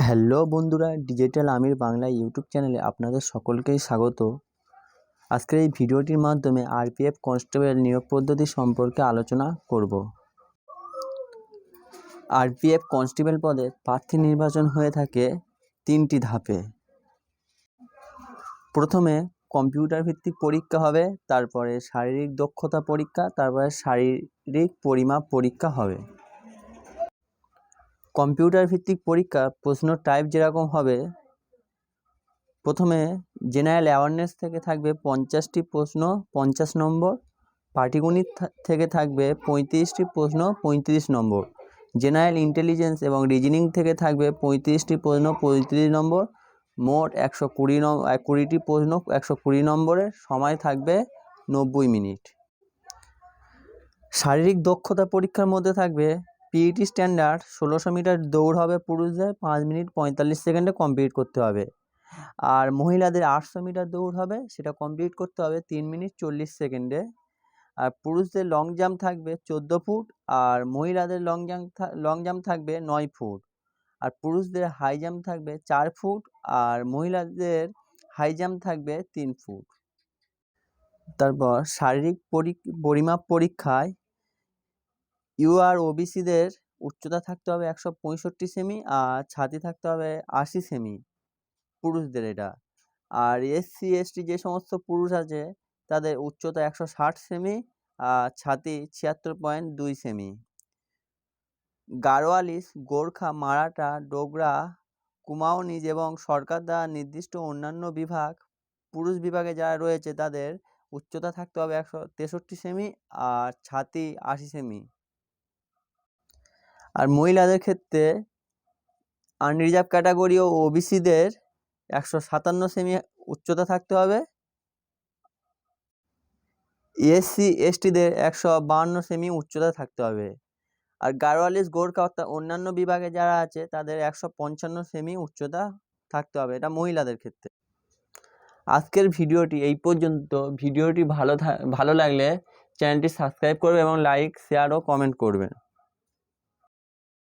Hello বন্ধুরা, digital আমির Bangla YouTube চ্যানেলে আপনাদের সকলকেই স্বাগত। আজকের এই ভিডিওটির মাধ্যমে আরপিএফ কনস্টেবল নিয়োগ পদ্ধতি সম্পর্কে আলোচনা করব। আরপিএফ কনস্টেবল পদে প্রার্থী নির্বাচন হয়ে থাকে 3টি ধাপে। প্রথমে কম্পিউটার ভিত্তিক পরীক্ষা হবে, তারপরে শারীরিক দক্ষতা পরীক্ষা, তারপরে শারীরিক পরিমাপ পরীক্ষা হবে। কম্পিউটার ভিত্তিক পরীক্ষা প্রশ্ন টাইপ যেরকম হবে, প্রথমে জেনারেল অ্যাওয়ারনেস থেকে থাকবে 50টি প্রশ্ন 50 নম্বর, পাটিগণিত থেকে থাকবে 35টি প্রশ্ন 35 নম্বর, জেনারেল ইন্টেলিজেন্স এবং রিজনিং থেকে থাকবে 35টি প্রশ্ন 35 নম্বর, মোট 120টি প্রশ্ন 120 নম্বরের, সময় থাকবে 90 মিনিট। শারীরিক দক্ষতা পরীক্ষার মধ্যে থাকবে পিইটি স্ট্যান্ডার্ড 1600 মিটার দৌড় হবে পুরুষদের, 5 মিনিট 45 সেকেন্ডে কমপ্লিট করতে হবে। আর মহিলাদের 800 মিটার দৌড় হবে, সেটা কমপ্লিট করতে হবে 3 মিনিট 40 সেকেন্ডে। আর পুরুষদের লং জাম্প থাকবে 14 ফুট, আর মহিলাদের লং জাম্প থাকবে 9 ফুট। আর পুরুষদের হাই জাম্প থাকবে 4 ফুট, আর মহিলাদের হাই জাম্প থাকবে 3 ফুট। তারপর শারীরিক পরিমাপ পরীক্ষায় ইউআর ওবিসিদের উচ্চতা থাকতে হবে 165 সেমি, আর ছাতি থাকতে হবে 80 সেমি পুরুষদের এটা। আর এসসি এসটি যে সমস্ত পুরুষ আছে তাদের উচ্চতা 160 সেমি, আর ছাতি 76.2 সেমি। গাড়োয়ালিস, গোর্খা, মারাঠা, ডোগরা, কুমাওনিজ এবং সরকার দ্বারা নির্দিষ্ট অন্যান্য বিভাগ, পুরুষ বিভাগে যারা রয়েছে তাদের উচ্চতা থাকতে হবে 163 সেমি, আর ছাতি 80 সেমি। আর মহিলাদের ক্ষেত্রে আনরিজার্ভ ক্যাটাগরি ও ওবিসিদের 157 সেমি উচ্চতা থাকতে হবে, এসসি এসটিদের 152 সেমি উচ্চতা থাকতে হবে। আর গাড়োয়ালিস, গোর্খা অর্থাৎ অন্যান্য বিভাগে যারা আছে তাদের 155 সেমি উচ্চতা থাকতে হবে, এটা মহিলাদের ক্ষেত্রে। আজকের ভিডিওটি এই পর্যন্ত। ভিডিওটি ভালো লাগলে চ্যানেলটি সাবস্ক্রাইব করবে এবং লাইক, শেয়ার ও কমেন্ট করবেন।